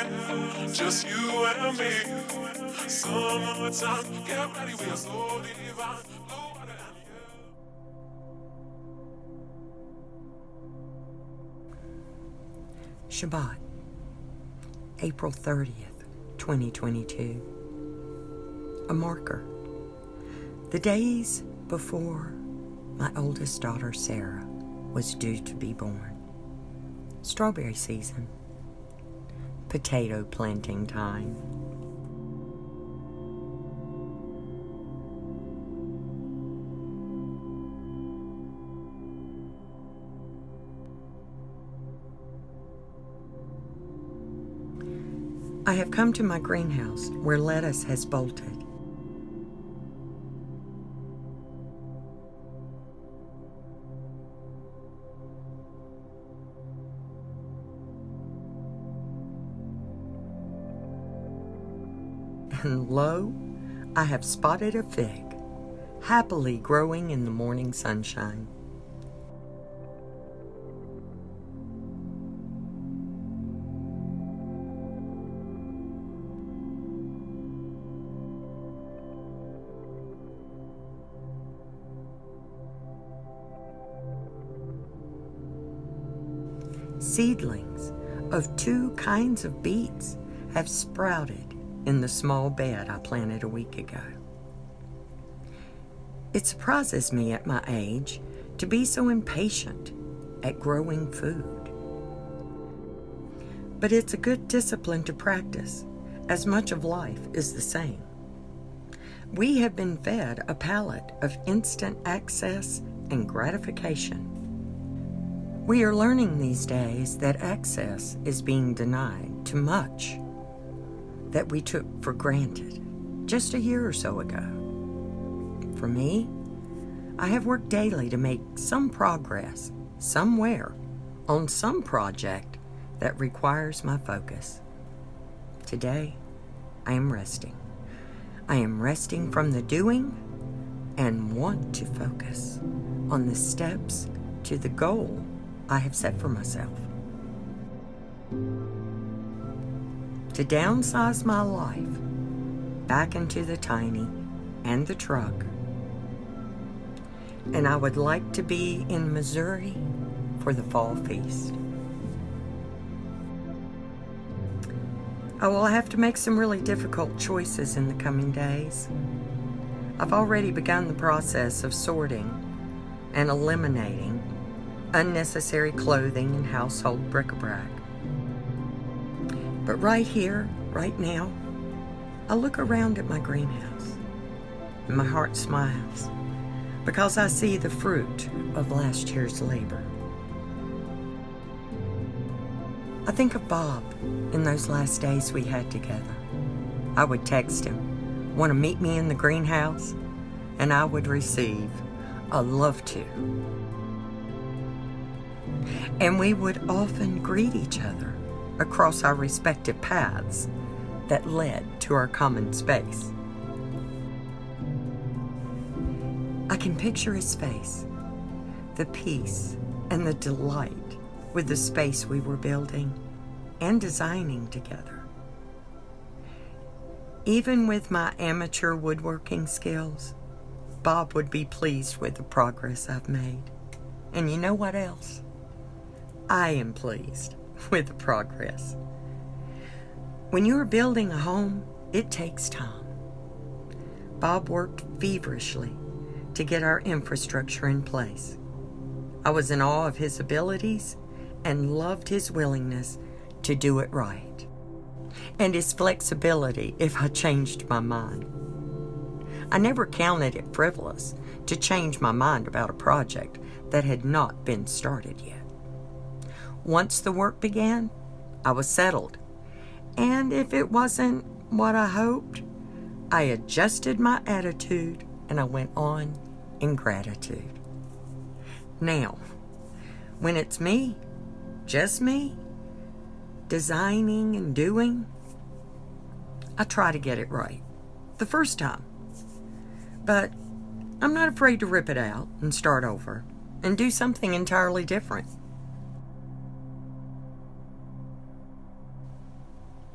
singing, just you and me. Summertime, get ready, we are so divine. Blue water and you. Shabbat, April 30th, 2022. A marker. The days before my oldest daughter, Sarah, was due to be born. Strawberry season. Potato planting time. I have come to my greenhouse where lettuce has bolted. And lo, I have spotted a fig, happily growing in the morning sunshine. Seedlings of two kinds of beets have sprouted in the small bed I planted a week ago. It surprises me at my age to be so impatient at growing food. But it's a good discipline to practice, as much of life is the same. We have been fed a palate of instant access and gratification. We are learning these days that access is being denied to much that we took for granted just a year or so ago. For me, I have worked daily to make some progress somewhere on some project that requires my focus. Today, I am resting. I am resting from the doing and want to focus on the steps to the goal I have set for myself. To downsize my life back into the tiny and the truck. And I would like to be in Missouri for the fall feast. I will have to make some really difficult choices in the coming days. I've already begun the process of sorting and eliminating unnecessary clothing and household bric-a-brac. But right here, right now, I look around at my greenhouse and my heart smiles because I see the fruit of last year's labor. I think of Bob in those last days we had together. I would text him, want to meet me in the greenhouse, and I would receive a love to. And we would often greet each other across our respective paths that led to our common space. I can picture his face, the peace and the delight with the space we were building and designing together. Even with my amateur woodworking skills, Bob would be pleased with the progress I've made. And you know what else? I am pleased with the progress. When you are building a home, it takes time. Bob worked feverishly to get our infrastructure in place. I was in awe of his abilities and loved his willingness to do it right, and his flexibility if I changed my mind. I never counted it frivolous to change my mind about a project that had not been started yet. Once the work began, I was settled. And if it wasn't what I hoped, I adjusted my attitude and I went on in gratitude. Now, when it's me, just me, designing and doing, I try to get it right the first time. But I'm not afraid to rip it out and start over and do something entirely different.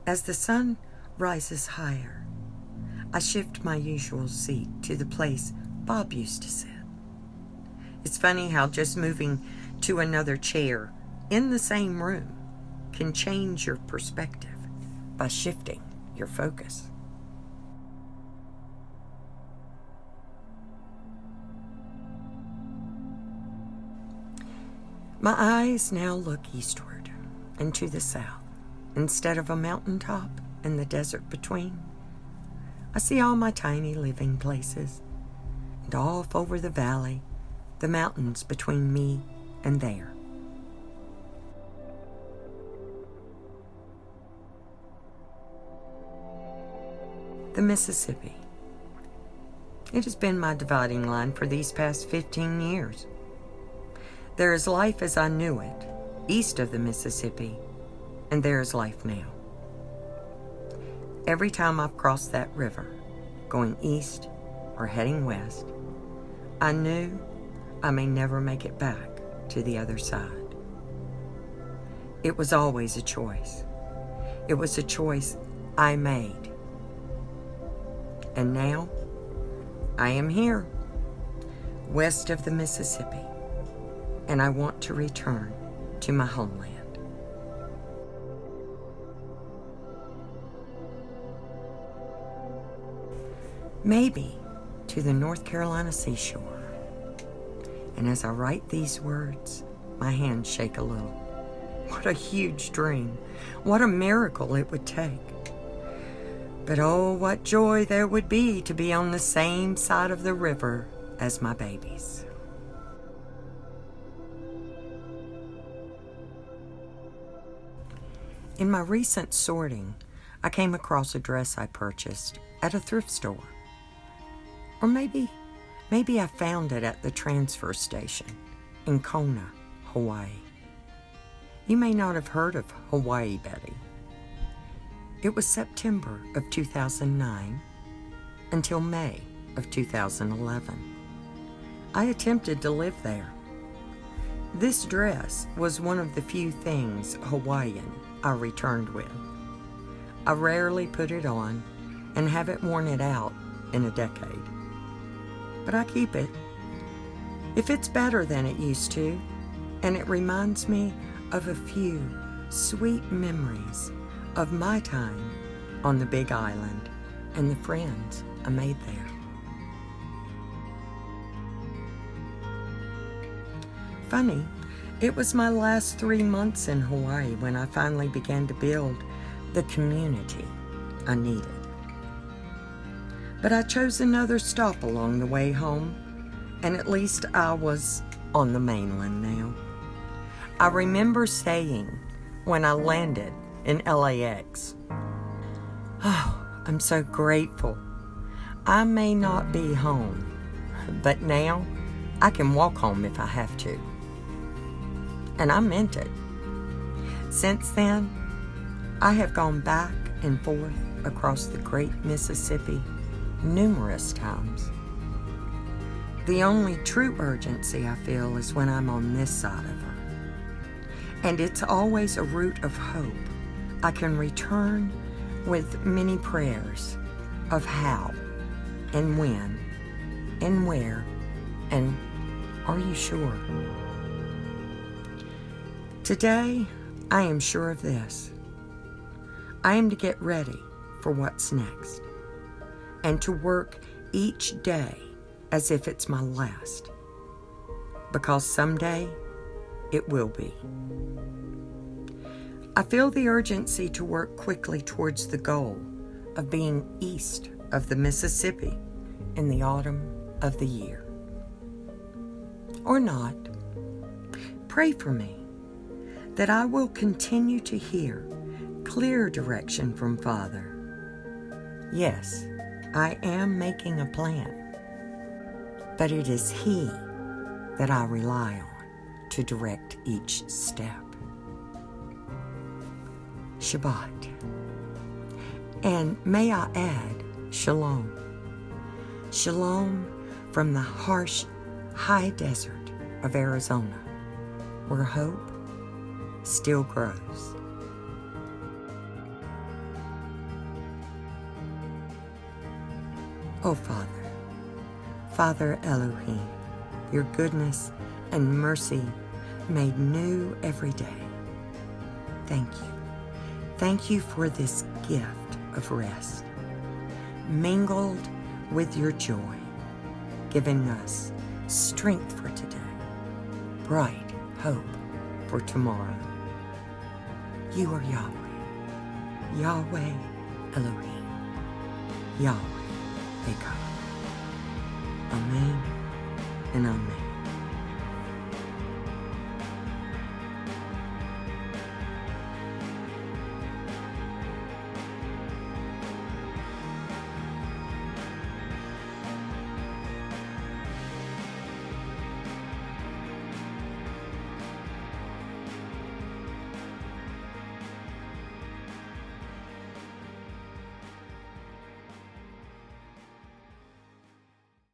As the sun rises higher, I shift my usual seat to the place Bob used to sit. It's funny how just moving to another chair in the same room can change your perspective by shifting your focus. My eyes now look eastward and to the south. Instead of a mountaintop and the desert between, I see all my tiny living places, and off over the valley, the mountains between me and there. The Mississippi. It has been my dividing line for these past 15 years. There is life as I knew it, east of the Mississippi, and there is life now. Every time I've crossed that river, going east or heading west, I knew I may never make it back to the other side. It was always a choice. It was a choice I made. And now, I am here, west of the Mississippi, and I want to return to my homeland. Maybe to the North Carolina seashore. And as I write these words, my hands shake a little. What a huge dream. What a miracle it would take. But oh, what joy there would be to be on the same side of the river as my babies. In my recent sorting, I came across a dress I purchased at a thrift store. Or maybe I found it at the transfer station in Kona, Hawaii. You may not have heard of Hawaii, Betty. It was September of 2009 until May of 2011. I attempted to live there. This dress was one of the few things Hawaiian I returned with. I rarely put it on and haven't worn it out in a decade. But I keep it. It fits better than it used to, and it reminds me of a few sweet memories of my time on the Big Island and the friends I made there. Funny, it was my last 3 months in Hawaii when I finally began to build the community I needed. But I chose another stop along the way home, and at least I was on the mainland now. I remember saying when I landed in LAX, "Oh, I'm so grateful. I may not be home, but now I can walk home if I have to." And I meant it. Since then, I have gone back and forth across the great Mississippi numerous times. The only true urgency I feel is when I'm on this side of her. And it's always a route of hope I can return with many prayers of how and when and where and are you sure? Today, I am sure of this. I am to get ready for what's next and to work each day as if it's my last, because someday it will be. I feel the urgency to work quickly towards the goal of being east of the Mississippi in the autumn of the year. Or not. Pray for me that I will continue to hear clear direction from Father. Yes, I am making a plan, but it is He that I rely on to direct each step. Shabbat. And may I add, Shalom. Shalom from the harsh, high desert of Arizona, where hope still grows. Oh, Father Elohim, your goodness and mercy made new every day. Thank you. Thank you for this gift of rest, mingled with your joy, giving us strength for today, bright hope for tomorrow. You are Yahweh, Yahweh Elohim, Yahweh a.k.a. Amen and amen.